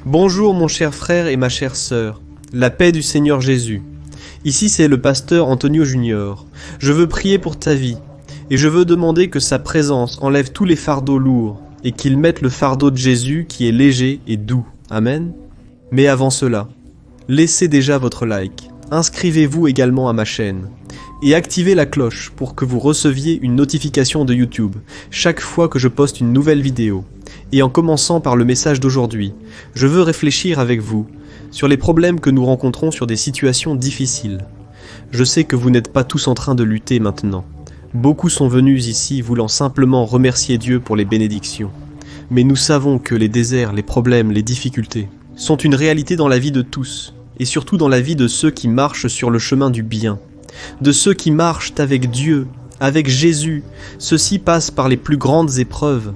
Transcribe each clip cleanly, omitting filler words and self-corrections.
Bonjour mon cher frère et ma chère sœur, la paix du Seigneur Jésus. Ici c'est le pasteur Antonio Junior. Je veux prier pour ta vie, et je veux demander que sa présence enlève tous les fardeaux lourds, et qu'il mette le fardeau de Jésus qui est léger et doux. Amen. Mais avant cela, laissez déjà votre like, inscrivez-vous également à ma chaîne, et activez la cloche pour que vous receviez une notification de YouTube chaque fois que je poste une nouvelle vidéo. Et en commençant par le message d'aujourd'hui, je veux réfléchir avec vous sur les problèmes que nous rencontrons sur des situations difficiles. Je sais que vous n'êtes pas tous en train de lutter maintenant. Beaucoup sont venus ici voulant simplement remercier Dieu pour les bénédictions. Mais nous savons que les déserts, les problèmes, les difficultés sont une réalité dans la vie de tous, et surtout dans la vie de ceux qui marchent sur le chemin du bien, de ceux qui marchent avec Dieu, avec Jésus. Ceux-ci passent par les plus grandes épreuves,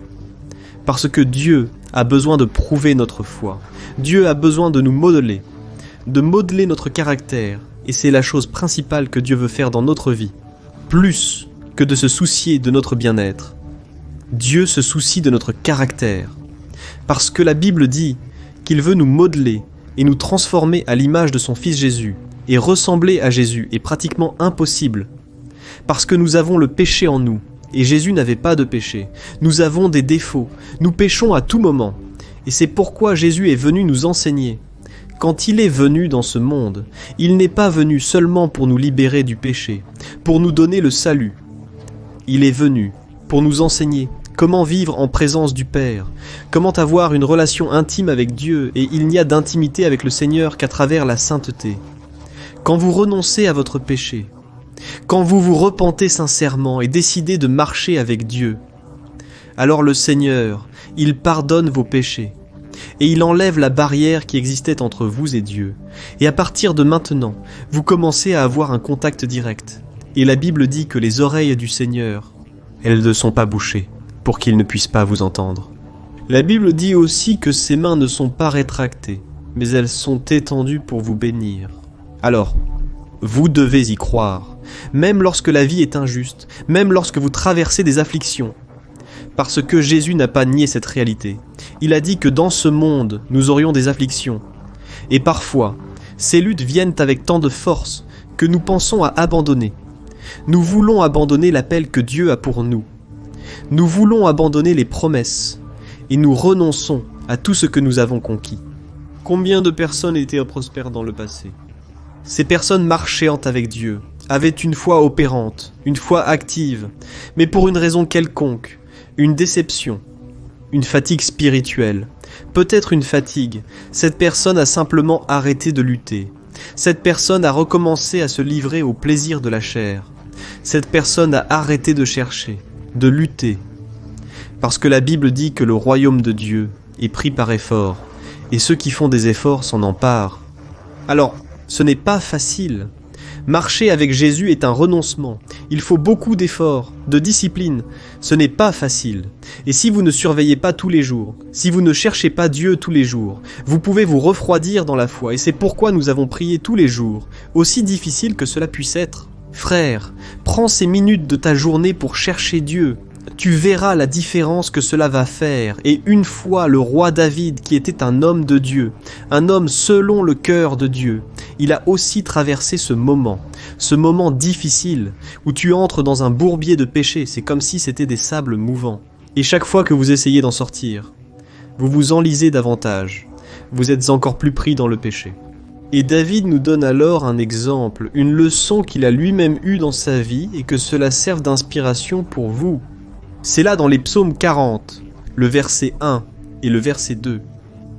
parce que Dieu a besoin de prouver notre foi. Dieu a besoin de nous modeler notre caractère, et c'est la chose principale que Dieu veut faire dans notre vie, plus que de se soucier de notre bien-être. Dieu se soucie de notre caractère, parce que la Bible dit qu'il veut nous modeler et nous transformer à l'image de son Fils Jésus, et ressembler à Jésus est pratiquement impossible, parce que nous avons le péché en nous, et Jésus n'avait pas de péché. Nous avons des défauts, nous péchons à tout moment, et c'est pourquoi Jésus est venu nous enseigner. Quand il est venu dans ce monde, il n'est pas venu seulement pour nous libérer du péché, pour nous donner le salut. Il est venu pour nous enseigner comment vivre en présence du Père, comment avoir une relation intime avec Dieu, et il n'y a d'intimité avec le Seigneur qu'à travers la sainteté. Quand vous renoncez à votre péché, quand vous vous repentez sincèrement et décidez de marcher avec Dieu, alors le Seigneur, il pardonne vos péchés, et il enlève la barrière qui existait entre vous et Dieu. Et à partir de maintenant, vous commencez à avoir un contact direct. Et la Bible dit que les oreilles du Seigneur, elles ne sont pas bouchées, pour qu'il ne puisse pas vous entendre. La Bible dit aussi que ses mains ne sont pas rétractées, mais elles sont étendues pour vous bénir. Alors, vous devez y croire, même lorsque la vie est injuste, même lorsque vous traversez des afflictions, parce que Jésus n'a pas nié cette réalité. Il a dit que dans ce monde, nous aurions des afflictions. Et parfois, ces luttes viennent avec tant de force que nous pensons à abandonner. Nous voulons abandonner l'appel que Dieu a pour nous. Nous voulons abandonner les promesses, et nous renonçons à tout ce que nous avons conquis. Combien de personnes étaient prospères dans le passé ? Ces personnes marchantes avec Dieu avaient une foi opérante, une foi active, mais pour une raison quelconque, une déception, une fatigue spirituelle, peut-être une fatigue, cette personne a simplement arrêté de lutter. Cette personne a recommencé à se livrer au plaisir de la chair. Cette personne a arrêté de chercher, de lutter, parce que la Bible dit que le royaume de Dieu est pris par effort, et ceux qui font des efforts s'en emparent. Alors, ce n'est pas facile. Marcher avec Jésus est un renoncement. Il faut beaucoup d'efforts, de discipline. Ce n'est pas facile. Et si vous ne surveillez pas tous les jours, si vous ne cherchez pas Dieu tous les jours, vous pouvez vous refroidir dans la foi. Et c'est pourquoi nous avons prié tous les jours, aussi difficile que cela puisse être. Frère, prends ces minutes de ta journée pour chercher Dieu. Tu verras la différence que cela va faire. Et une fois le roi David, qui était un homme de Dieu, un homme selon le cœur de Dieu, il a aussi traversé ce moment difficile, où tu entres dans un bourbier de péché, c'est comme si c'était des sables mouvants. Et chaque fois que vous essayez d'en sortir, vous vous enlisez davantage, vous êtes encore plus pris dans le péché. Et David nous donne alors un exemple, une leçon qu'il a lui-même eue dans sa vie, et que cela serve d'inspiration pour vous. C'est là dans les psaumes 40, le verset 1 et le verset 2.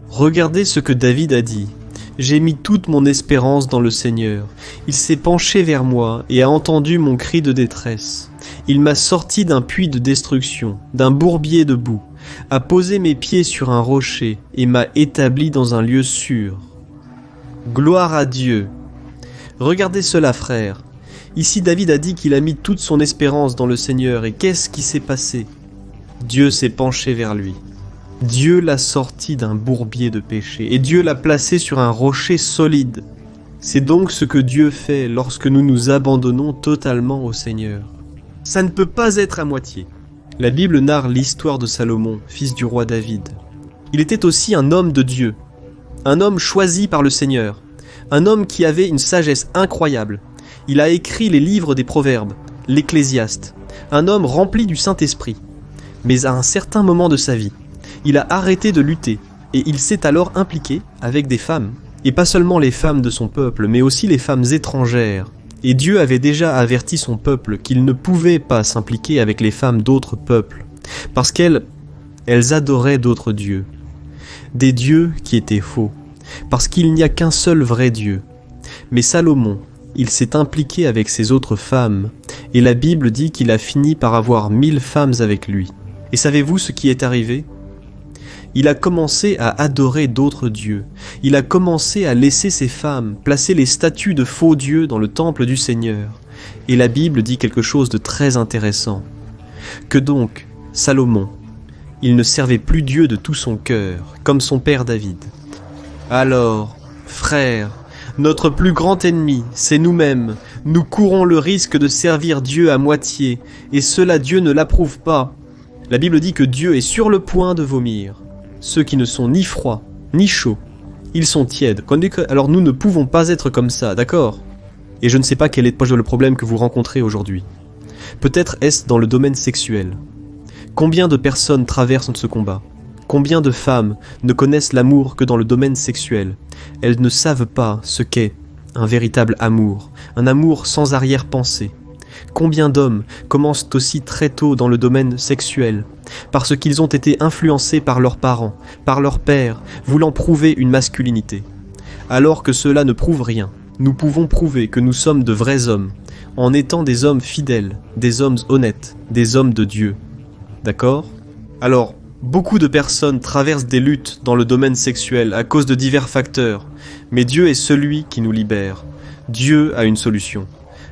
Regardez ce que David a dit. « J'ai mis toute mon espérance dans le Seigneur. Il s'est penché vers moi et a entendu mon cri de détresse. Il m'a sorti d'un puits de destruction, d'un bourbier de boue, a posé mes pieds sur un rocher et m'a établi dans un lieu sûr. » Gloire à Dieu. Regardez cela, frères. Ici, David a dit qu'il a mis toute son espérance dans le Seigneur. Et qu'est-ce qui s'est passé ? Dieu s'est penché vers lui. Dieu l'a sorti d'un bourbier de péché. Et Dieu l'a placé sur un rocher solide. C'est donc ce que Dieu fait lorsque nous nous abandonnons totalement au Seigneur. Ça ne peut pas être à moitié. La Bible narre l'histoire de Salomon, fils du roi David. Il était aussi un homme de Dieu. un homme choisi par le Seigneur, un homme qui avait une sagesse incroyable. Il a écrit les livres des Proverbes, l'Ecclésiaste, un homme rempli du Saint-Esprit. Mais à un certain moment de sa vie, il a arrêté de lutter et il s'est alors impliqué avec des femmes. Et pas seulement les femmes de son peuple, mais aussi les femmes étrangères. Et Dieu avait déjà averti son peuple qu'il ne pouvait pas s'impliquer avec les femmes d'autres peuples, parce qu'elles adoraient d'autres dieux. Des dieux qui étaient faux, parce qu'il n'y a qu'un seul vrai Dieu. Mais Salomon, il s'est impliqué avec ces autres femmes, et la Bible dit qu'il a fini par avoir 1000 femmes avec lui. Et savez-vous ce qui est arrivé ? Il a commencé à adorer d'autres dieux. Il a commencé à laisser ses femmes placer les statues de faux dieux dans le temple du Seigneur. Et la Bible dit quelque chose de très intéressant. Que donc, Salomon, il ne servait plus Dieu de tout son cœur, comme son père David. Alors, frères, notre plus grand ennemi, c'est nous-mêmes. Nous courons le risque de servir Dieu à moitié, et cela Dieu ne l'approuve pas. La Bible dit que Dieu est sur le point de vomir. Ceux qui ne sont ni froids, ni chauds, ils sont tièdes. Alors nous ne pouvons pas être comme ça, d'accord ? Et je ne sais pas quel est le problème que vous rencontrez aujourd'hui. Peut-être est-ce dans le domaine sexuel. Combien de personnes traversent ce combat ? Combien de femmes ne connaissent l'amour que dans le domaine sexuel ? Elles ne savent pas ce qu'est un véritable amour, un amour sans arrière-pensée. Combien d'hommes commencent aussi très tôt dans le domaine sexuel, parce qu'ils ont été influencés par leurs parents, par leur père, voulant prouver une masculinité. Alors que cela ne prouve rien, nous pouvons prouver que nous sommes de vrais hommes, en étant des hommes fidèles, des hommes honnêtes, des hommes de Dieu. D'accord ? Alors, beaucoup de personnes traversent des luttes dans le domaine sexuel à cause de divers facteurs, mais Dieu est celui qui nous libère. Dieu a une solution.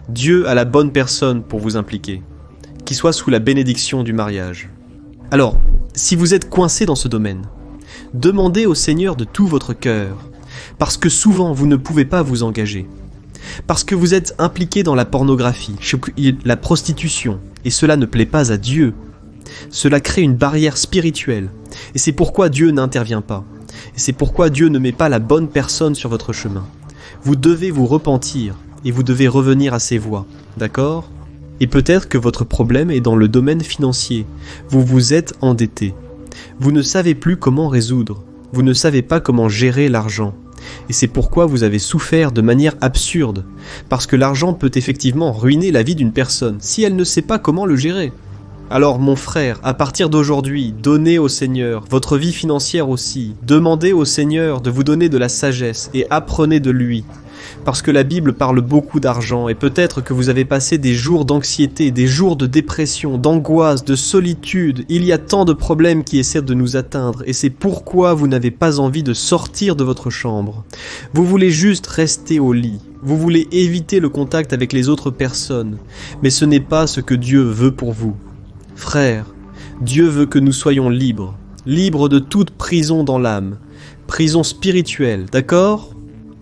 Dieu a la bonne personne pour vous impliquer, qui soit sous la bénédiction du mariage. Alors, si vous êtes coincé dans ce domaine, demandez au Seigneur de tout votre cœur, parce que souvent vous ne pouvez pas vous engager, parce que vous êtes impliqué dans la pornographie, la prostitution, et cela ne plaît pas à Dieu. Cela crée une barrière spirituelle, et c'est pourquoi Dieu n'intervient pas, et c'est pourquoi Dieu ne met pas la bonne personne sur votre chemin. Vous devez vous repentir, et vous devez revenir à ses voies, d'accord ? Et peut-être que votre problème est dans le domaine financier. Vous vous êtes endetté. Vous ne savez plus comment résoudre. Vous ne savez pas comment gérer l'argent. Et c'est pourquoi vous avez souffert de manière absurde. Parce que l'argent peut effectivement ruiner la vie d'une personne si elle ne sait pas comment le gérer. Alors mon frère, à partir d'aujourd'hui, donnez au Seigneur, votre vie financière aussi. Demandez au Seigneur de vous donner de la sagesse et apprenez de lui. Parce que la Bible parle beaucoup d'argent et peut-être que vous avez passé des jours d'anxiété, des jours de dépression, d'angoisse, de solitude. Il y a tant de problèmes qui essaient de nous atteindre et c'est pourquoi vous n'avez pas envie de sortir de votre chambre. Vous voulez juste rester au lit. Vous voulez éviter le contact avec les autres personnes. Mais ce n'est pas ce que Dieu veut pour vous. Frères, Dieu veut que nous soyons libres. Libres de toute prison dans l'âme. Prison spirituelle, d'accord ?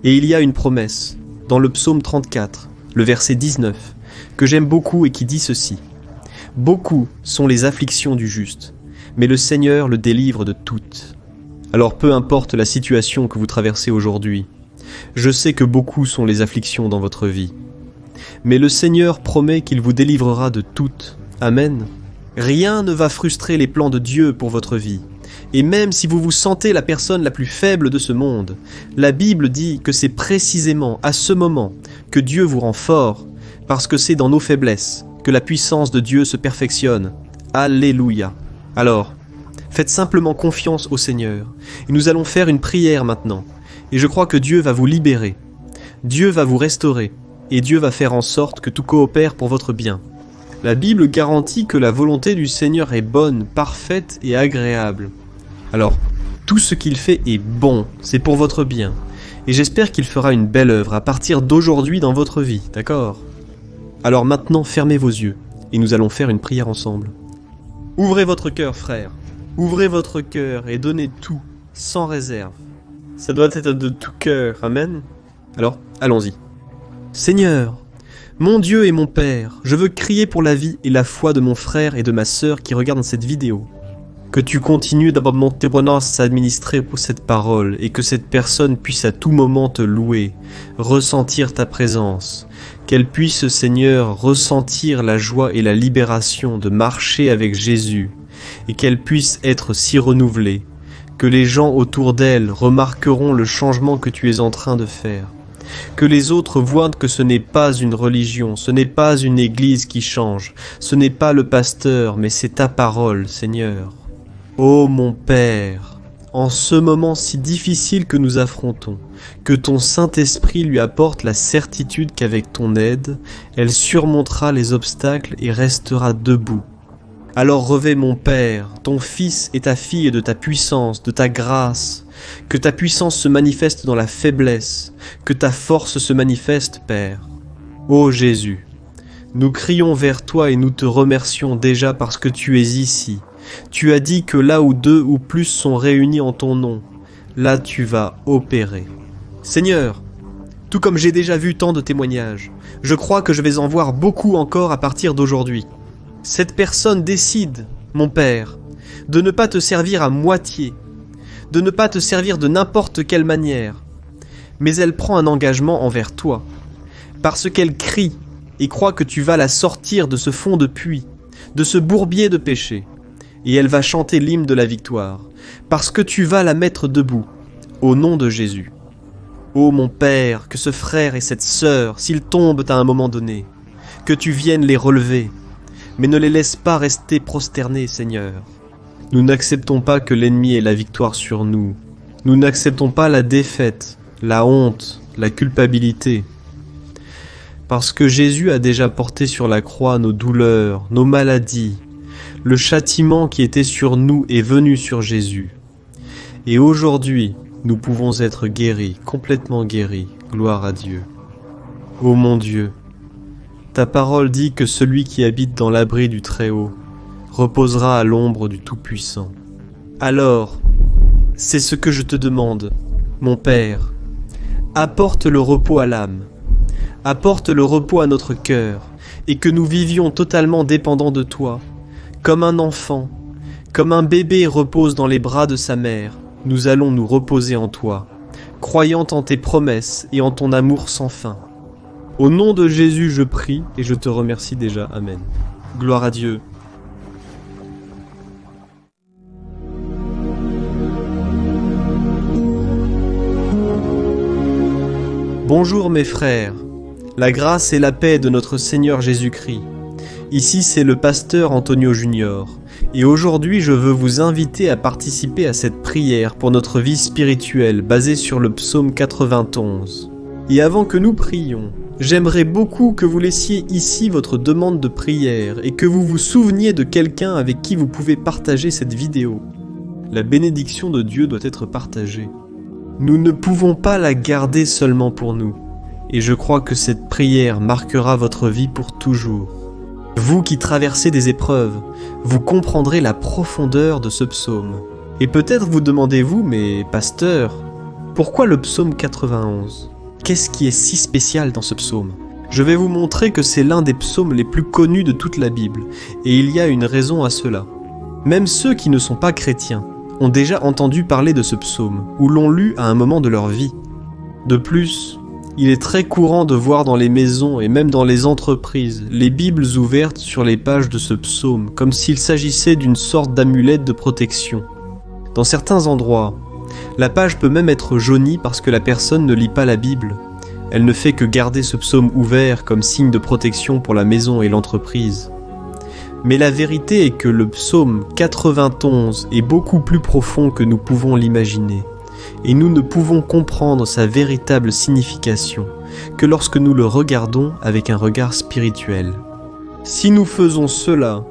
Et il y a une promesse, dans le psaume 34, le verset 19, que j'aime beaucoup et qui dit ceci. « Beaucoup sont les afflictions du juste, mais le Seigneur le délivre de toutes. » Alors peu importe la situation que vous traversez aujourd'hui, je sais que beaucoup sont les afflictions dans votre vie. Mais le Seigneur promet qu'il vous délivrera de toutes. Amen. Rien ne va frustrer les plans de Dieu pour votre vie. Et même si vous vous sentez la personne la plus faible de ce monde, la Bible dit que c'est précisément à ce moment que Dieu vous rend fort, parce que c'est dans nos faiblesses que la puissance de Dieu se perfectionne. Alléluia. Alors, faites simplement confiance au Seigneur, et nous allons faire une prière maintenant, et je crois que Dieu va vous libérer, Dieu va vous restaurer, et Dieu va faire en sorte que tout coopère pour votre bien. La Bible garantit que la volonté du Seigneur est bonne, parfaite et agréable. Alors, tout ce qu'il fait est bon, c'est pour votre bien. Et j'espère qu'il fera une belle œuvre à partir d'aujourd'hui dans votre vie, d'accord ? Alors maintenant, fermez vos yeux, et nous allons faire une prière ensemble. Ouvrez votre cœur, frère. Ouvrez votre cœur et donnez tout, sans réserve. Ça doit être de tout cœur, amen ? Alors, allons-y. Seigneur, mon Dieu et mon Père, je veux crier pour la vie et la foi de mon frère et de ma sœur qui regardent cette vidéo. Que tu continues d'avoir mon témoignage s'administrer pour cette parole et que cette personne puisse à tout moment te louer, ressentir ta présence. Qu'elle puisse, Seigneur, ressentir la joie et la libération de marcher avec Jésus et qu'elle puisse être si renouvelée que les gens autour d'elle remarqueront le changement que tu es en train de faire. Que les autres voient que ce n'est pas une religion, ce n'est pas une église qui change, ce n'est pas le pasteur, mais c'est ta parole, Seigneur. Ô mon Père, en ce moment si difficile que nous affrontons, que ton Saint-Esprit lui apporte la certitude qu'avec ton aide, elle surmontera les obstacles et restera debout. Alors revêt mon Père, ton Fils et ta fille de ta puissance, de ta grâce, que ta puissance se manifeste dans la faiblesse, que ta force se manifeste, Père. Ô Jésus, nous crions vers toi et nous te remercions déjà parce que tu es ici. Tu as dit que là où 2 ou plus sont réunis en ton nom, là tu vas opérer. Seigneur, tout comme j'ai déjà vu tant de témoignages, je crois que je vais en voir beaucoup encore à partir d'aujourd'hui. Cette personne décide, mon Père, de ne pas te servir à moitié, de ne pas te servir de n'importe quelle manière, mais elle prend un engagement envers toi, parce qu'elle crie et croit que tu vas la sortir de ce fond de puits, de ce bourbier de péché. Et elle va chanter l'hymne de la victoire, parce que tu vas la mettre debout, au nom de Jésus. Ô mon Père, que ce frère et cette sœur, s'ils tombent à un moment donné, que tu viennes les relever, mais ne les laisse pas rester prosternés, Seigneur. Nous n'acceptons pas que l'ennemi ait la victoire sur nous. Nous n'acceptons pas la défaite, la honte, la culpabilité. Parce que Jésus a déjà porté sur la croix nos douleurs, nos maladies. Le châtiment qui était sur nous est venu sur Jésus. Et aujourd'hui, nous pouvons être guéris, complètement guéris. Gloire à Dieu. Ô mon Dieu, ta parole dit que celui qui habite dans l'abri du Très-Haut reposera à l'ombre du Tout-Puissant. Alors, c'est ce que je te demande, mon Père. Apporte le repos à l'âme, apporte le repos à notre cœur, et que nous vivions totalement dépendants de toi. Comme un enfant, comme un bébé repose dans les bras de sa mère, nous allons nous reposer en toi, croyant en tes promesses et en ton amour sans fin. Au nom de Jésus, je prie et je te remercie déjà. Amen. Gloire à Dieu. Bonjour mes frères, la grâce et la paix de notre Seigneur Jésus-Christ. Ici c'est le pasteur Antonio Junior, et aujourd'hui je veux vous inviter à participer à cette prière pour notre vie spirituelle basée sur le psaume 91. Et avant que nous prions, j'aimerais beaucoup que vous laissiez ici votre demande de prière et que vous vous souveniez de quelqu'un avec qui vous pouvez partager cette vidéo. La bénédiction de Dieu doit être partagée. Nous ne pouvons pas la garder seulement pour nous, et je crois que cette prière marquera votre vie pour toujours. Vous qui traversez des épreuves, vous comprendrez la profondeur de ce psaume. Et peut-être vous demandez-vous, mais pasteur, pourquoi le psaume 91 ? Qu'est-ce qui est si spécial dans ce psaume ? Je vais vous montrer que c'est l'un des psaumes les plus connus de toute la Bible, et il y a une raison à cela. Même ceux qui ne sont pas chrétiens ont déjà entendu parler de ce psaume, ou l'ont lu à un moment de leur vie. De plus, il est très courant de voir dans les maisons et même dans les entreprises les Bibles ouvertes sur les pages de ce psaume, comme s'il s'agissait d'une sorte d'amulette de protection. Dans certains endroits, la page peut même être jaunie parce que la personne ne lit pas la Bible. Elle ne fait que garder ce psaume ouvert comme signe de protection pour la maison et l'entreprise. Mais la vérité est que le psaume 91 est beaucoup plus profond que nous pouvons l'imaginer, et nous ne pouvons comprendre sa véritable signification que lorsque nous le regardons avec un regard spirituel. Si nous faisons cela,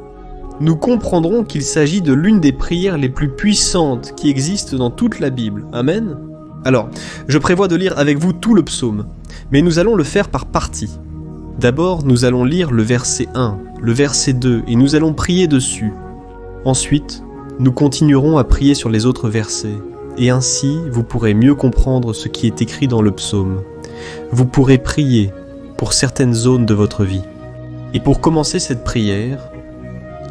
nous comprendrons qu'il s'agit de l'une des prières les plus puissantes qui existent dans toute la Bible. Amen. Alors, je prévois de lire avec vous tout le psaume, mais nous allons le faire par parties. D'abord, nous allons lire le verset 1, le verset 2, et nous allons prier dessus. Ensuite, nous continuerons à prier sur les autres versets, et ainsi vous pourrez mieux comprendre ce qui est écrit dans le psaume. Vous pourrez prier pour certaines zones de votre vie. Et pour commencer cette prière,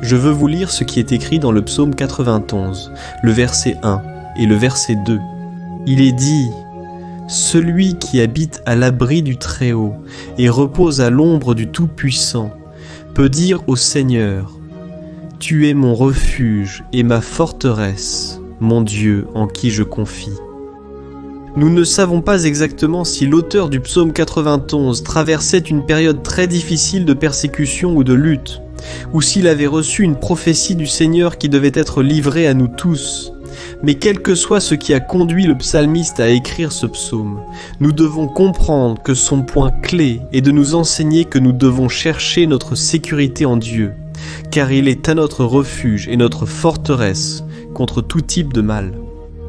Je veux vous lire ce qui est écrit dans le psaume 91, le verset 1 et le verset 2. Il est dit « Celui qui habite à l'abri du Très-Haut et repose à l'ombre du Tout-Puissant peut dire au Seigneur « Tu es mon refuge et ma forteresse, mon Dieu en qui je confie. » Nous ne savons pas exactement si l'auteur du psaume 91 traversait une période très difficile de persécution ou de lutte, ou s'il avait reçu une prophétie du Seigneur qui devait être livrée à nous tous. Mais quel que soit ce qui a conduit le psalmiste à écrire ce psaume, nous devons comprendre que son point clé est de nous enseigner que nous devons chercher notre sécurité en Dieu, car il est à notre refuge et notre forteresse contre tout type de mal.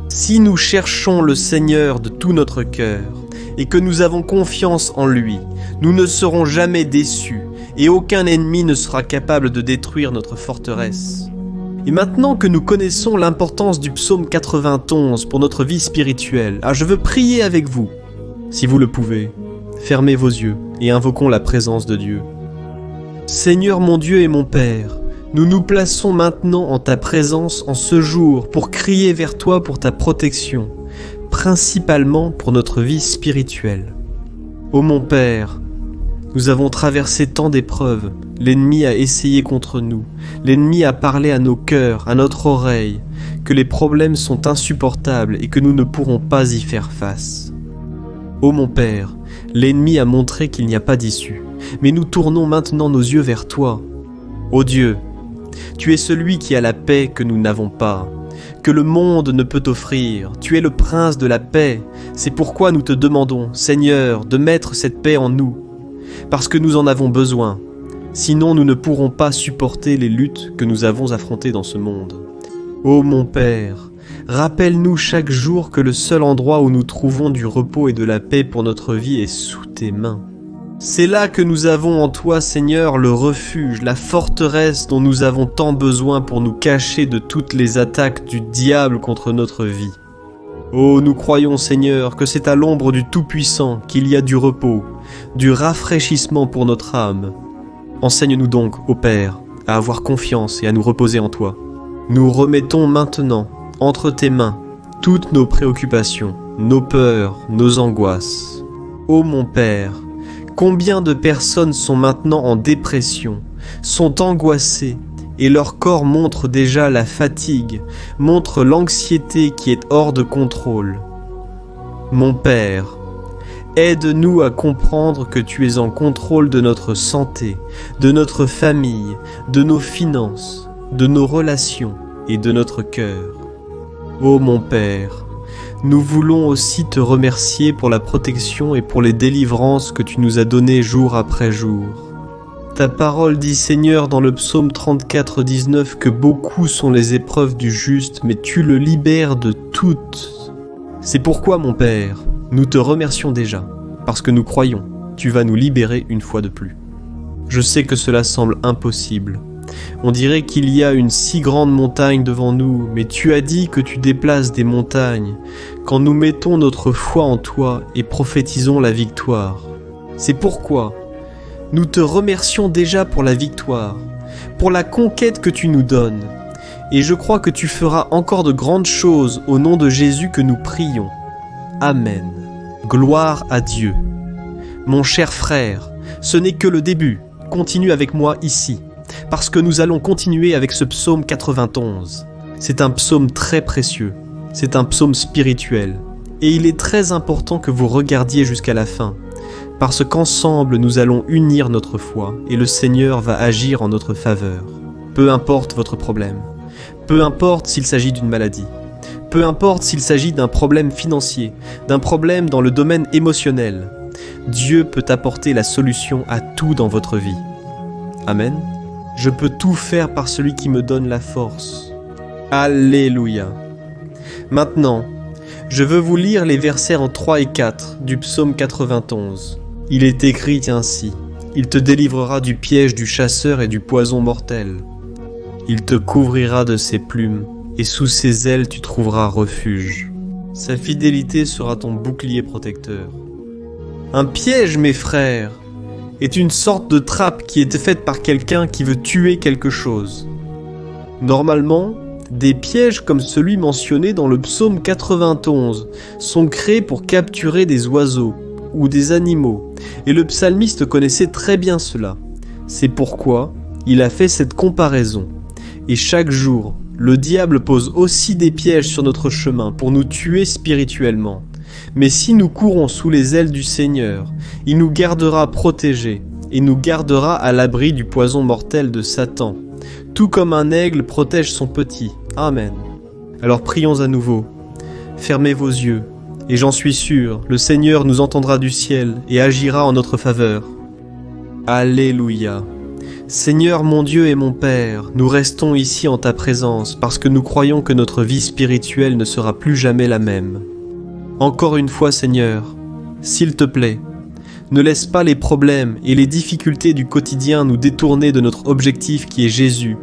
Si nous cherchons le Seigneur de tout notre cœur et que nous avons confiance en lui, nous ne serons jamais déçus et aucun ennemi ne sera capable de détruire notre forteresse. Et maintenant que nous connaissons l'importance du psaume 91 pour notre vie spirituelle, je veux prier avec vous. Si vous le pouvez, fermez vos yeux et invoquons la présence de Dieu. Seigneur mon Dieu et mon Père, nous nous plaçons maintenant en ta présence en ce jour pour crier vers toi pour ta protection, principalement pour notre vie spirituelle. Ô mon Père, nous avons traversé tant d'épreuves, l'ennemi a essayé contre nous, l'ennemi a parlé à nos cœurs, à notre oreille, que les problèmes sont insupportables et que nous ne pourrons pas y faire face. Ô mon Père, l'ennemi a montré qu'il n'y a pas d'issue, mais nous tournons maintenant nos yeux vers toi. Ô Dieu, tu es celui qui a la paix que nous n'avons pas, que le monde ne peut offrir. Tu es le prince de la paix. C'est pourquoi nous te demandons, Seigneur, de mettre cette paix en nous, parce que nous en avons besoin. Sinon, nous ne pourrons pas supporter les luttes que nous avons affrontées dans ce monde. Ô mon Père, rappelle-nous chaque jour que le seul endroit où nous trouvons du repos et de la paix pour notre vie est sous tes mains. C'est là que nous avons en toi, Seigneur, le refuge, la forteresse dont nous avons tant besoin pour nous cacher de toutes les attaques du diable contre notre vie. Oh, nous croyons, Seigneur, que c'est à l'ombre du Tout-Puissant qu'il y a du repos, du rafraîchissement pour notre âme. Enseigne-nous donc, ô Père, à avoir confiance et à nous reposer en toi. Nous remettons maintenant, entre tes mains, toutes nos préoccupations, nos peurs, nos angoisses. Ô mon Père, combien de personnes sont maintenant en dépression, sont angoissées, et leur corps montre déjà la fatigue, montre l'anxiété qui est hors de contrôle. Mon Père, aide-nous à comprendre que tu es en contrôle de notre santé, de notre famille, de nos finances, de nos relations et de notre cœur. Ô mon Père, nous voulons aussi te remercier pour la protection et pour les délivrances que tu nous as données jour après jour. Ta parole dit, Seigneur, dans le psaume 34, 19, que beaucoup sont les épreuves du juste, mais tu le libères de toutes. C'est pourquoi, mon Père, nous te remercions déjà, parce que nous croyons, tu vas nous libérer une fois de plus. Je sais que cela semble impossible. On dirait qu'il y a une si grande montagne devant nous, mais tu as dit que tu déplaces des montagnes quand nous mettons notre foi en toi et prophétisons la victoire. C'est pourquoi nous te remercions déjà pour la victoire, pour la conquête que tu nous donnes, et je crois que tu feras encore de grandes choses au nom de Jésus que nous prions. Amen. Gloire à Dieu. Mon cher frère, ce n'est que le début. Continue avec moi ici, parce que nous allons continuer avec ce psaume 91. C'est un psaume très précieux, c'est un psaume spirituel, et il est très important que vous regardiez jusqu'à la fin, parce qu'ensemble nous allons unir notre foi, et le Seigneur va agir en notre faveur. Peu importe votre problème, peu importe s'il s'agit d'une maladie, peu importe s'il s'agit d'un problème financier, d'un problème dans le domaine émotionnel, Dieu peut apporter la solution à tout dans votre vie. Amen. Je peux tout faire par celui qui me donne la force. Alléluia. Maintenant, je veux vous lire les versets en 3 et 4 du psaume 91. Il est écrit ainsi. Il te délivrera du piège du chasseur et du poison mortel. Il te couvrira de ses plumes, et sous ses ailes tu trouveras refuge. Sa fidélité sera ton bouclier protecteur. Un piège, mes frères, est une sorte de trappe qui est faite par quelqu'un qui veut tuer quelque chose. Normalement, des pièges comme celui mentionné dans le psaume 91 sont créés pour capturer des oiseaux ou des animaux, et le psalmiste connaissait très bien cela. C'est pourquoi il a fait cette comparaison. Et chaque jour, le diable pose aussi des pièges sur notre chemin pour nous tuer spirituellement. Mais si nous courons sous les ailes du Seigneur, il nous gardera protégés et nous gardera à l'abri du poison mortel de Satan, tout comme un aigle protège son petit. Amen. Alors prions à nouveau. Fermez vos yeux, et j'en suis sûr, le Seigneur nous entendra du ciel et agira en notre faveur. Alléluia. Seigneur mon Dieu et mon Père, nous restons ici en ta présence parce que nous croyons que notre vie spirituelle ne sera plus jamais la même. Encore une fois, Seigneur, s'il te plaît, ne laisse pas les problèmes et les difficultés du quotidien nous détourner de notre objectif qui est Jésus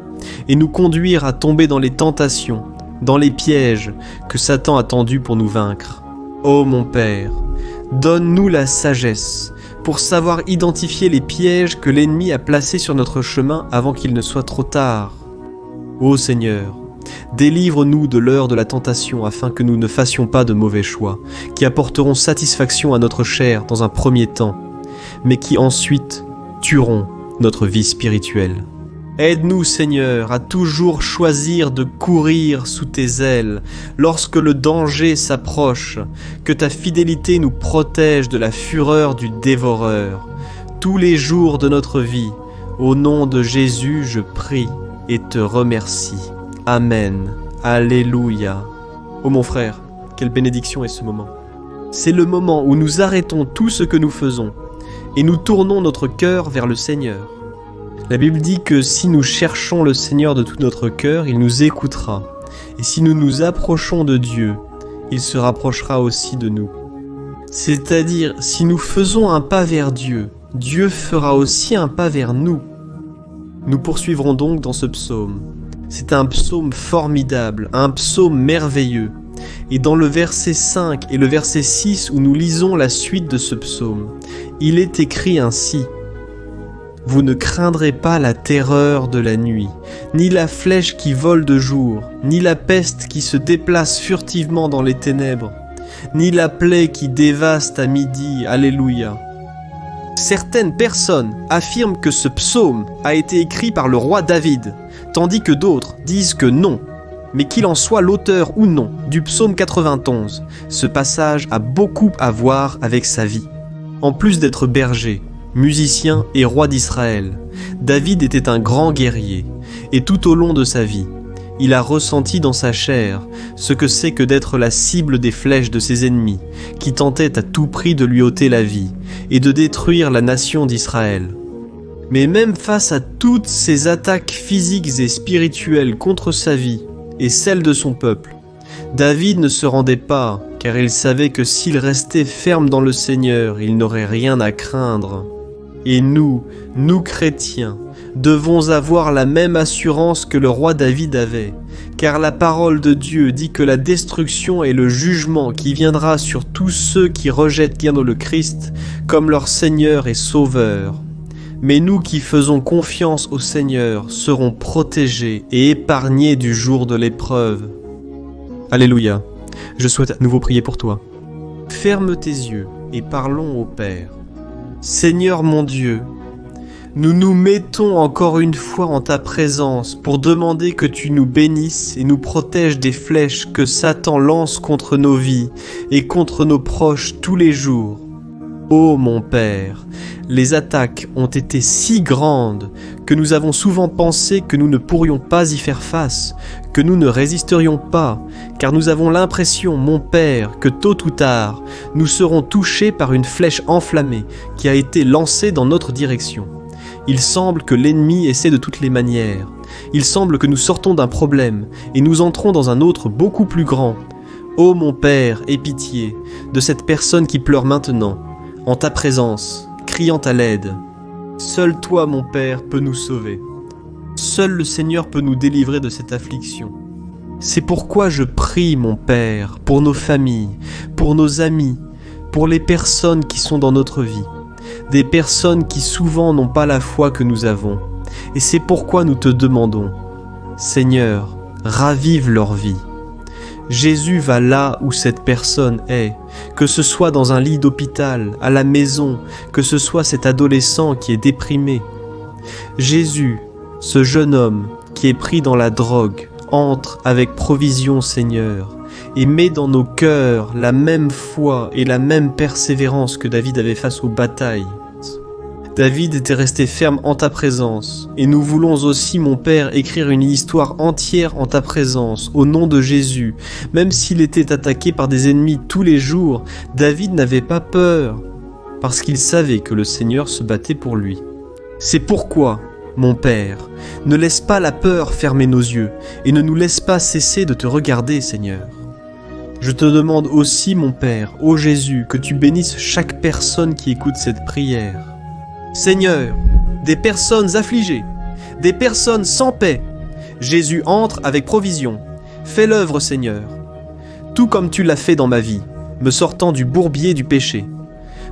et nous conduire à tomber dans les tentations, dans les pièges que Satan a tendus pour nous vaincre. Ô mon Père, donne-nous la sagesse pour savoir identifier les pièges que l'ennemi a placés sur notre chemin avant qu'il ne soit trop tard. Ô Seigneur, délivre-nous de l'heure de la tentation afin que nous ne fassions pas de mauvais choix, qui apporteront satisfaction à notre chair dans un premier temps, mais qui ensuite tueront notre vie spirituelle. Aide-nous, Seigneur, à toujours choisir de courir sous tes ailes lorsque le danger s'approche, que ta fidélité nous protège de la fureur du dévoreur. Tous les jours de notre vie, au nom de Jésus, je prie et te remercie. Amen. Alléluia. Oh mon frère, quelle bénédiction est ce moment. C'est le moment où nous arrêtons tout ce que nous faisons et nous tournons notre cœur vers le Seigneur. La Bible dit que si nous cherchons le Seigneur de tout notre cœur, il nous écoutera. Et si nous nous approchons de Dieu, il se rapprochera aussi de nous. C'est-à-dire, si nous faisons un pas vers Dieu, Dieu fera aussi un pas vers nous. Nous poursuivrons donc dans ce psaume. C'est un psaume formidable, un psaume merveilleux. Et dans le verset 5 et le verset 6 où nous lisons la suite de ce psaume, il est écrit ainsi: « Vous ne craindrez pas la terreur de la nuit, ni la flèche qui vole de jour, ni la peste qui se déplace furtivement dans les ténèbres, ni la plaie qui dévaste à midi. » Alléluia. Certaines personnes affirment que ce psaume a été écrit par le roi David, tandis que d'autres disent que non. Mais qu'il en soit l'auteur ou non du psaume 91, ce passage a beaucoup à voir avec sa vie. En plus d'être berger, musicien et roi d'Israël, David était un grand guerrier, et tout au long de sa vie, il a ressenti dans sa chair ce que c'est que d'être la cible des flèches de ses ennemis, qui tentaient à tout prix de lui ôter la vie et de détruire la nation d'Israël. Mais même face à toutes ces attaques physiques et spirituelles contre sa vie et celle de son peuple, David ne se rendait pas, car il savait que s'il restait ferme dans le Seigneur, il n'aurait rien à craindre. Et nous chrétiens, devons avoir la même assurance que le roi David avait, car la parole de Dieu dit que la destruction et le jugement qui viendra sur tous ceux qui rejettent bien le Christ comme leur Seigneur et Sauveur. Mais nous qui faisons confiance au Seigneur serons protégés et épargnés du jour de l'épreuve. Alléluia. Je souhaite à nouveau prier pour toi. Ferme tes yeux et parlons au Père. Seigneur mon Dieu, nous nous mettons encore une fois en ta présence pour demander que tu nous bénisses et nous protèges des flèches que Satan lance contre nos vies et contre nos proches tous les jours. Ô mon Père, les attaques ont été si grandes que nous avons souvent pensé que nous ne pourrions pas y faire face, que nous ne résisterions pas, car nous avons l'impression, mon Père, que tôt ou tard, nous serons touchés par une flèche enflammée qui a été lancée dans notre direction. Il semble que l'ennemi essaie de toutes les manières. Il semble que nous sortons d'un problème et nous entrons dans un autre beaucoup plus grand. Ô mon Père, aie pitié de cette personne qui pleure maintenant, en ta présence, criant à l'aide. Seul toi, mon Père, peux nous sauver. Seul le Seigneur peut nous délivrer de cette affliction. C'est pourquoi je prie, mon Père, pour nos familles, pour nos amis, pour les personnes qui sont dans notre vie, des personnes qui souvent n'ont pas la foi que nous avons. Et c'est pourquoi nous te demandons, Seigneur, ravive leur vie. Jésus va là où cette personne est, que ce soit dans un lit d'hôpital, à la maison, que ce soit cet adolescent qui est déprimé. Jésus, ce jeune homme qui est pris dans la drogue, entre avec provision, Seigneur, et met dans nos cœurs la même foi et la même persévérance que David avait face aux batailles. David était resté ferme en ta présence, et nous voulons aussi, mon Père, écrire une histoire entière en ta présence, au nom de Jésus. Même s'il était attaqué par des ennemis tous les jours, David n'avait pas peur, parce qu'il savait que le Seigneur se battait pour lui. C'est pourquoi, mon Père, ne laisse pas la peur fermer nos yeux, et ne nous laisse pas cesser de te regarder, Seigneur. Je te demande aussi, mon Père, ô Jésus, que tu bénisses chaque personne qui écoute cette prière. Seigneur, des personnes affligées, des personnes sans paix, Jésus entre avec provision. Fais l'œuvre, Seigneur, tout comme tu l'as fait dans ma vie, me sortant du bourbier du péché,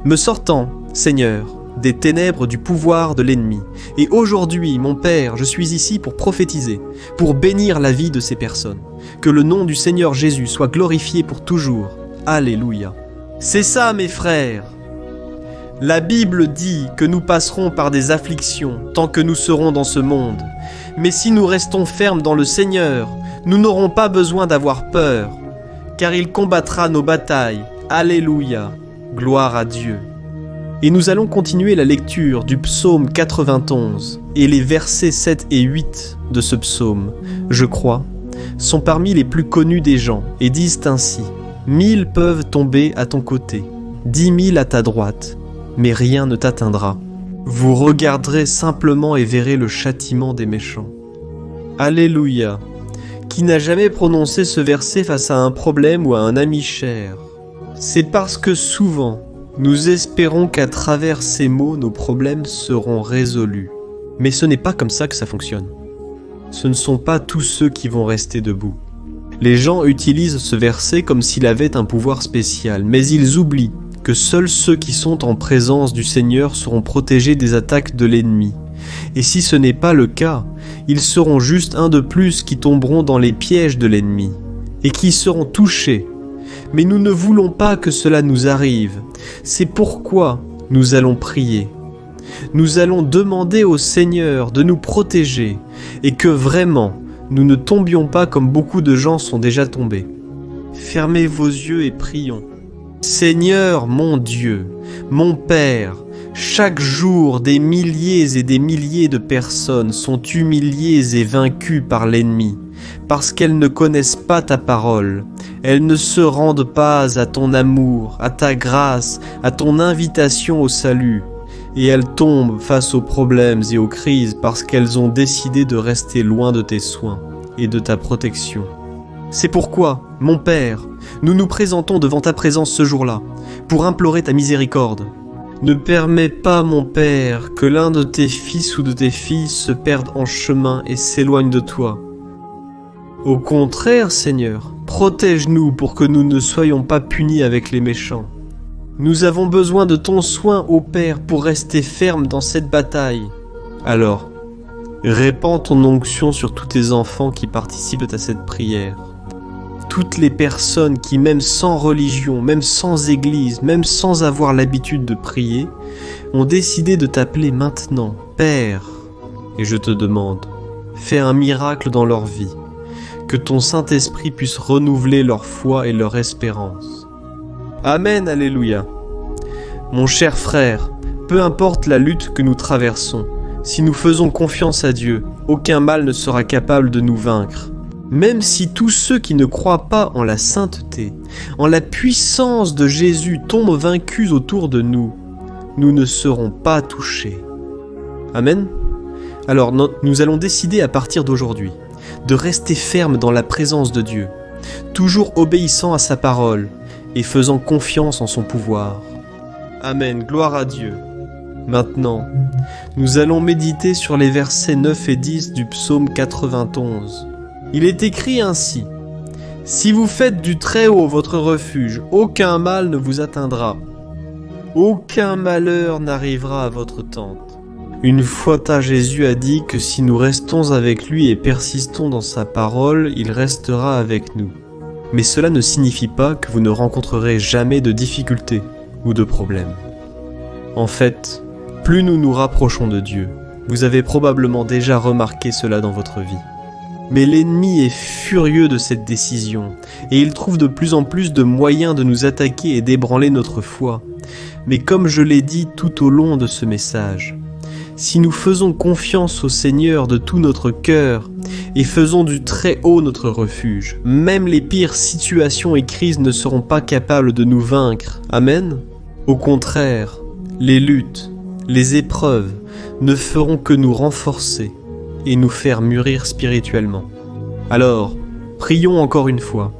me sortant, Seigneur, des ténèbres du pouvoir de l'ennemi. Et aujourd'hui, mon Père, je suis ici pour prophétiser, pour bénir la vie de ces personnes. Que le nom du Seigneur Jésus soit glorifié pour toujours. Alléluia. C'est ça, mes frères. La Bible dit que nous passerons par des afflictions tant que nous serons dans ce monde. Mais si nous restons fermes dans le Seigneur, nous n'aurons pas besoin d'avoir peur, car il combattra nos batailles. Alléluia. Gloire à Dieu. Et nous allons continuer la lecture du psaume 91, et les versets 7 et 8 de ce psaume, je crois, sont parmi les plus connus des gens, et disent ainsi : 1000 peuvent tomber à ton côté, 10 000 à ta droite, mais rien ne t'atteindra. Vous regarderez simplement et verrez le châtiment des méchants. Alléluia. Qui n'a jamais prononcé ce verset face à un problème ou à un ami cher ? C'est parce que souvent, nous espérons qu'à travers ces mots, nos problèmes seront résolus. Mais ce n'est pas comme ça que ça fonctionne. Ce ne sont pas tous ceux qui vont rester debout. Les gens utilisent ce verset comme s'il avait un pouvoir spécial, mais ils oublient que seuls ceux qui sont en présence du Seigneur seront protégés des attaques de l'ennemi. Et si ce n'est pas le cas, ils seront juste un de plus qui tomberont dans les pièges de l'ennemi, et qui seront touchés. Mais nous ne voulons pas que cela nous arrive. C'est pourquoi nous allons prier. Nous allons demander au Seigneur de nous protéger, et que vraiment, nous ne tombions pas comme beaucoup de gens sont déjà tombés. Fermez vos yeux et prions. Seigneur mon Dieu, mon Père, chaque jour des milliers et des milliers de personnes sont humiliées et vaincues par l'ennemi, parce qu'elles ne connaissent pas ta parole, elles ne se rendent pas à ton amour, à ta grâce, à ton invitation au salut, et elles tombent face aux problèmes et aux crises parce qu'elles ont décidé de rester loin de tes soins et de ta protection. C'est pourquoi, mon Père, nous nous présentons devant ta présence ce jour-là, pour implorer ta miséricorde. Ne permets pas, mon Père, que l'un de tes fils ou de tes filles se perde en chemin et s'éloigne de toi. Au contraire, Seigneur, protège-nous pour que nous ne soyons pas punis avec les méchants. Nous avons besoin de ton soin, ô Père, pour rester fermes dans cette bataille. Alors, répands ton onction sur tous tes enfants qui participent à cette prière. Toutes les personnes qui, même sans religion, même sans église, même sans avoir l'habitude de prier, ont décidé de t'appeler maintenant Père. Et je te demande, fais un miracle dans leur vie, que ton Saint-Esprit puisse renouveler leur foi et leur espérance. Amen, alléluia. Mon cher frère, peu importe la lutte que nous traversons, si nous faisons confiance à Dieu, aucun mal ne sera capable de nous vaincre. Même si tous ceux qui ne croient pas en la sainteté, en la puissance de Jésus tombent vaincus autour de nous, nous ne serons pas touchés. Amen. Alors nous allons décider à partir d'aujourd'hui de rester fermes dans la présence de Dieu, toujours obéissant à sa parole et faisant confiance en son pouvoir. Amen, gloire à Dieu. Maintenant, nous allons méditer sur les versets 9 et 10 du psaume 91. Il est écrit ainsi : « Si vous faites du Très-Haut votre refuge, aucun mal ne vous atteindra. Aucun malheur n'arrivera à votre tente. Une fois Jésus a dit que si nous restons avec lui et persistons dans sa parole, il restera avec nous. Mais cela ne signifie pas que vous ne rencontrerez jamais de difficultés ou de problèmes. En fait, plus nous nous rapprochons de Dieu, vous avez probablement déjà remarqué cela dans votre vie. Mais l'ennemi est furieux de cette décision, et il trouve de plus en plus de moyens de nous attaquer et d'ébranler notre foi. Mais comme je l'ai dit tout au long de ce message, si nous faisons confiance au Seigneur de tout notre cœur et faisons du très haut notre refuge, même les pires situations et crises ne seront pas capables de nous vaincre. Amen. Au contraire, les luttes, les épreuves ne feront que nous renforcer et nous faire mûrir spirituellement. Alors, prions encore une fois.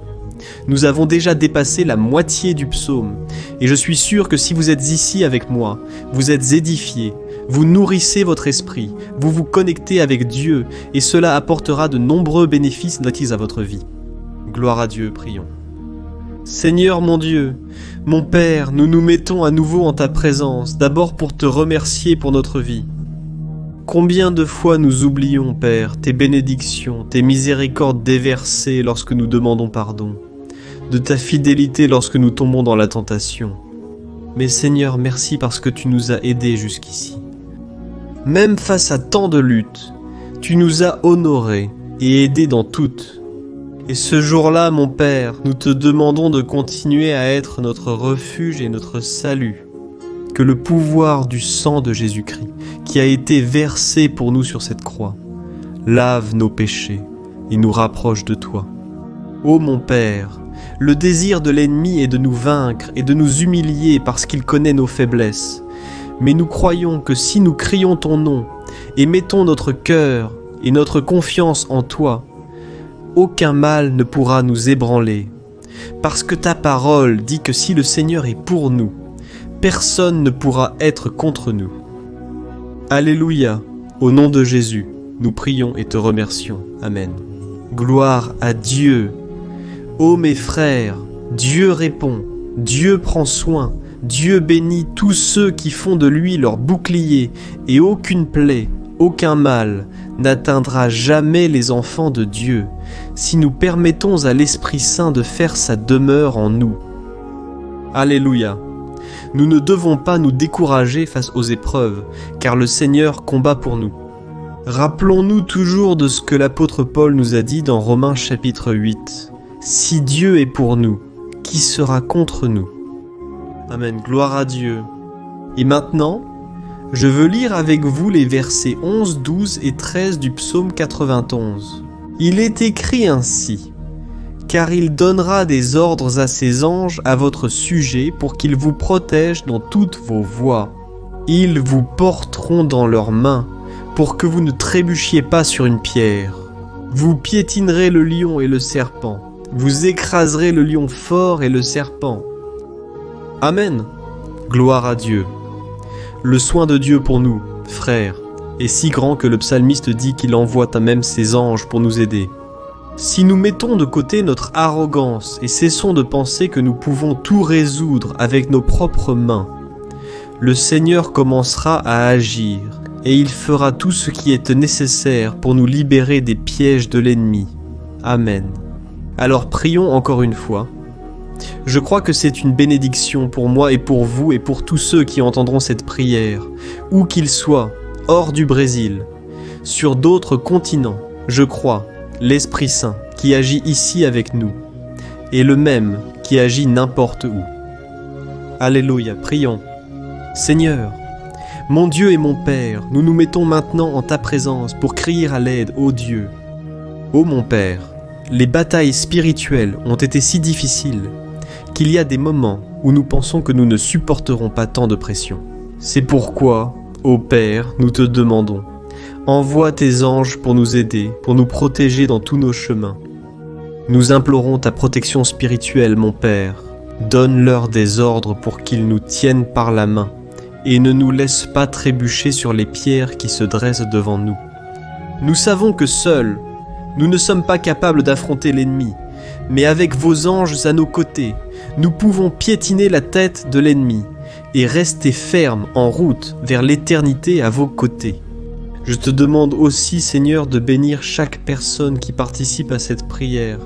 Nous avons déjà dépassé la moitié du psaume, et je suis sûr que si vous êtes ici avec moi, vous êtes édifiés, vous nourrissez votre esprit, vous vous connectez avec Dieu, et cela apportera de nombreux bénéfices natifs à votre vie. Gloire à Dieu, prions. Seigneur mon Dieu, mon Père, nous nous mettons à nouveau en ta présence, d'abord pour te remercier pour notre vie. Combien de fois nous oublions, Père, tes bénédictions, tes miséricordes déversées lorsque nous demandons pardon, de ta fidélité lorsque nous tombons dans la tentation. Mais Seigneur, merci parce que tu nous as aidés jusqu'ici. Même face à tant de luttes, tu nous as honorés et aidés dans toutes. Et ce jour-là, mon Père, nous te demandons de continuer à être notre refuge et notre salut. Que le pouvoir du sang de Jésus-Christ, qui a été versé pour nous sur cette croix, lave nos péchés et nous rapproche de toi. Ô mon Père, le désir de l'ennemi est de nous vaincre et de nous humilier parce qu'il connaît nos faiblesses. Mais nous croyons que si nous crions ton nom et mettons notre cœur et notre confiance en toi, aucun mal ne pourra nous ébranler. Parce que ta parole dit que si le Seigneur est pour nous, personne ne pourra être contre nous. Alléluia, au nom de Jésus, nous prions et te remercions. Amen. Gloire à Dieu. Ô mes frères, Dieu répond, Dieu prend soin, Dieu bénit tous ceux qui font de lui leur bouclier, et aucune plaie, aucun mal n'atteindra jamais les enfants de Dieu, si nous permettons à l'Esprit Saint de faire sa demeure en nous. Alléluia. Nous ne devons pas nous décourager face aux épreuves, car le Seigneur combat pour nous. Rappelons-nous toujours de ce que l'apôtre Paul nous a dit dans Romains chapitre 8. Si Dieu est pour nous, qui sera contre nous? Amen, gloire à Dieu. Et maintenant, je veux lire avec vous les versets 11, 12 et 13 du psaume 91. Il est écrit ainsi: car il donnera des ordres à ses anges à votre sujet pour qu'ils vous protègent dans toutes vos voies. Ils vous porteront dans leurs mains pour que vous ne trébuchiez pas sur une pierre. Vous piétinerez le lion et le serpent. Vous écraserez le lion fort et le serpent. Amen. Gloire à Dieu. Le soin de Dieu pour nous, frères, est si grand que le psalmiste dit qu'il envoie à même ses anges pour nous aider. Si nous mettons de côté notre arrogance et cessons de penser que nous pouvons tout résoudre avec nos propres mains, le Seigneur commencera à agir et il fera tout ce qui est nécessaire pour nous libérer des pièges de l'ennemi. Amen. Alors prions encore une fois. Je crois que c'est une bénédiction pour moi et pour vous et pour tous ceux qui entendront cette prière, où qu'ils soient, hors du Brésil, sur d'autres continents. Je crois l'Esprit Saint qui agit ici avec nous, est le même qui agit n'importe où. Alléluia, prions. Seigneur, mon Dieu et mon Père, nous nous mettons maintenant en ta présence pour crier à l'aide, ô Dieu. Ô mon Père, les batailles spirituelles ont été si difficiles qu'il y a des moments où nous pensons que nous ne supporterons pas tant de pression. C'est pourquoi, ô Père, nous te demandons, envoie tes anges pour nous aider, pour nous protéger dans tous nos chemins. Nous implorons ta protection spirituelle, mon Père. Donne-leur des ordres pour qu'ils nous tiennent par la main et ne nous laissent pas trébucher sur les pierres qui se dressent devant nous. Nous savons que seuls, nous ne sommes pas capables d'affronter l'ennemi, mais avec vos anges à nos côtés, nous pouvons piétiner la tête de l'ennemi, et restez ferme en route vers l'éternité à vos côtés. Je te demande aussi, Seigneur, de bénir chaque personne qui participe à cette prière.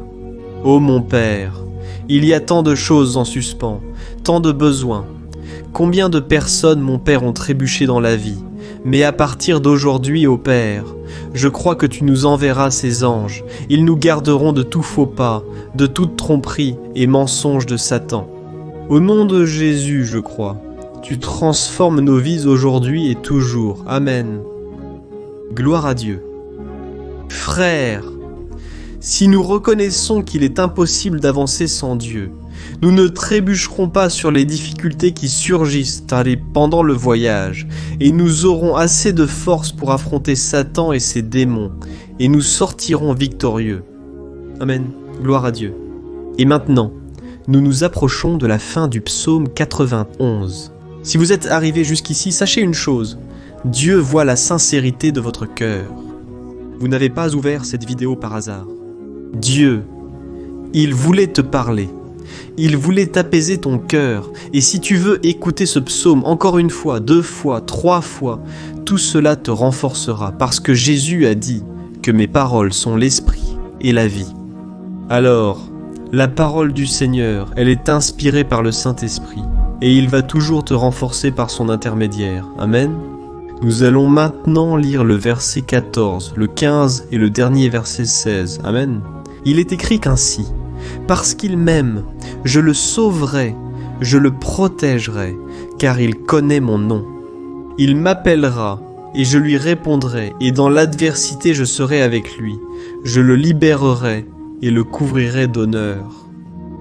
Ô mon Père, il y a tant de choses en suspens, tant de besoins. Combien de personnes, mon Père, ont trébuché dans la vie? Mais à partir d'aujourd'hui, ô Père, je crois que tu nous enverras ces anges. Ils nous garderont de tout faux pas, de toute tromperie et mensonge de Satan. Au nom de Jésus, je crois, tu transformes nos vies aujourd'hui et toujours. Amen. Gloire à Dieu. Frères, si nous reconnaissons qu'il est impossible d'avancer sans Dieu, nous ne trébucherons pas sur les difficultés qui surgissent pendant le voyage, et nous aurons assez de force pour affronter Satan et ses démons, et nous sortirons victorieux. Amen. Gloire à Dieu. Et maintenant, nous nous approchons de la fin du psaume 91. Si vous êtes arrivé jusqu'ici, sachez une chose, Dieu voit la sincérité de votre cœur. Vous n'avez pas ouvert cette vidéo par hasard. Dieu, il voulait te parler. Il voulait t'apaiser ton cœur. Et si tu veux écouter ce psaume encore une fois, 2 fois, 3 fois, tout cela te renforcera parce que Jésus a dit que mes paroles sont l'esprit et la vie. Alors, la parole du Seigneur, elle est inspirée par le Saint-Esprit et il va toujours te renforcer par son intermédiaire. Amen. Nous allons maintenant lire le verset 14, le 15 et le dernier verset 16. Amen. Il est écrit qu'ainsi, « Parce qu'il m'aime, je le sauverai, je le protégerai, car il connaît mon nom. Il m'appellera, et je lui répondrai, et dans l'adversité je serai avec lui. Je le libérerai, et le couvrirai d'honneur.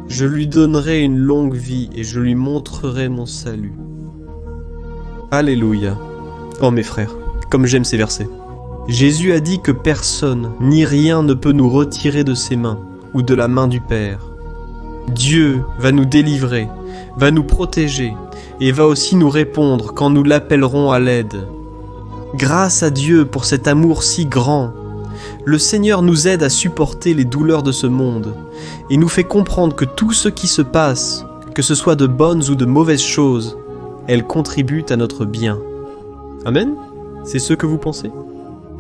Je lui donnerai une longue vie, et je lui montrerai mon salut. » Alléluia. Oh mes frères, comme j'aime ces versets. Jésus a dit que personne ni rien ne peut nous retirer de ses mains ou de la main du Père. Dieu va nous délivrer, va nous protéger et va aussi nous répondre quand nous l'appellerons à l'aide. Grâce à Dieu pour cet amour si grand, le Seigneur nous aide à supporter les douleurs de ce monde et nous fait comprendre que tout ce qui se passe, que ce soit de bonnes ou de mauvaises choses, elles contribuent à notre bien. Amen? C'est ce que vous pensez?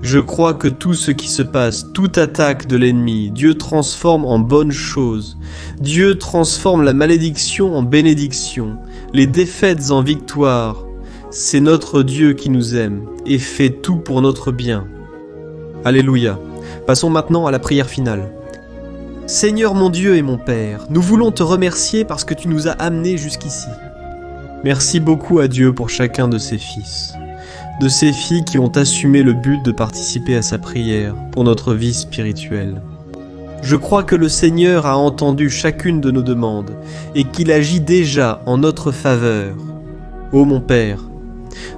Je crois que tout ce qui se passe, toute attaque de l'ennemi, Dieu transforme en bonne chose. Dieu transforme la malédiction en bénédiction, les défaites en victoire. C'est notre Dieu qui nous aime et fait tout pour notre bien. Alléluia. Passons maintenant à la prière finale. Seigneur mon Dieu et mon Père, nous voulons te remercier parce que tu nous as amenés jusqu'ici. Merci beaucoup à Dieu pour chacun de ses fils. De ces filles qui ont assumé le but de participer à sa prière pour notre vie spirituelle. Je crois que le Seigneur a entendu chacune de nos demandes et qu'il agit déjà en notre faveur. Ô mon Père,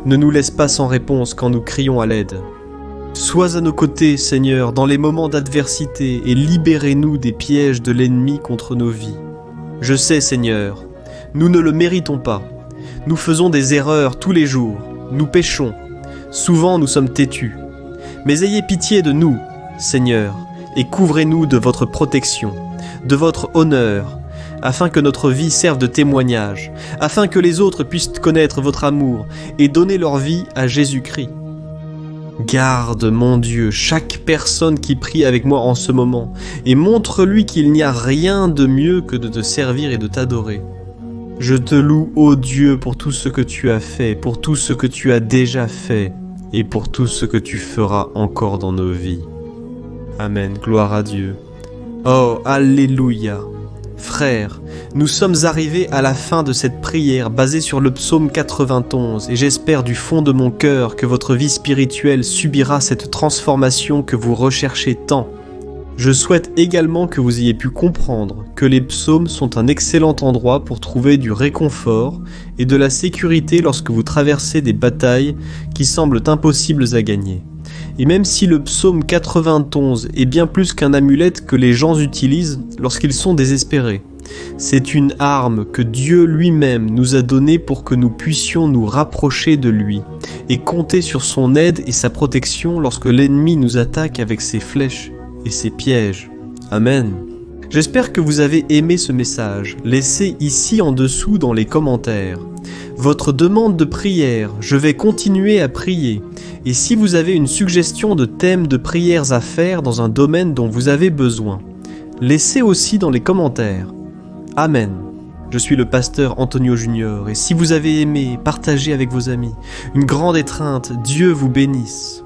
ne nous laisse pas sans réponse quand nous crions à l'aide. Sois à nos côtés, Seigneur, dans les moments d'adversité et libérez-nous des pièges de l'ennemi contre nos vies. Je sais, Seigneur, nous ne le méritons pas. Nous faisons des erreurs tous les jours, nous péchons. Souvent nous sommes têtus. Mais ayez pitié de nous, Seigneur, et couvrez-nous de votre protection, de votre honneur, afin que notre vie serve de témoignage, afin que les autres puissent connaître votre amour et donner leur vie à Jésus-Christ. Garde, mon Dieu, chaque personne qui prie avec moi en ce moment, et montre-lui qu'il n'y a rien de mieux que de te servir et de t'adorer. Je te loue, ô Dieu, pour tout ce que tu as fait, pour tout ce que tu as déjà fait, et pour tout ce que tu feras encore dans nos vies. Amen, gloire à Dieu. Oh, alléluia. Frères, nous sommes arrivés à la fin de cette prière basée sur le psaume 91, et j'espère du fond de mon cœur que votre vie spirituelle subira cette transformation que vous recherchez tant. Je souhaite également que vous ayez pu comprendre que les psaumes sont un excellent endroit pour trouver du réconfort et de la sécurité lorsque vous traversez des batailles qui semblent impossibles à gagner. Et même si le psaume 91 est bien plus qu'un amulette que les gens utilisent lorsqu'ils sont désespérés, c'est une arme que Dieu lui-même nous a donnée pour que nous puissions nous rapprocher de lui et compter sur son aide et sa protection lorsque l'ennemi nous attaque avec ses flèches et ses pièges. Amen. J'espère que vous avez aimé ce message. Laissez ici en dessous dans les commentaires votre demande de prière. Je vais continuer à prier. Et si vous avez une suggestion de thème de prières à faire dans un domaine dont vous avez besoin, laissez aussi dans les commentaires. Amen. Je suis le pasteur Antonio Junior et si vous avez aimé, partagez avec vos amis. Une grande étreinte, Dieu vous bénisse.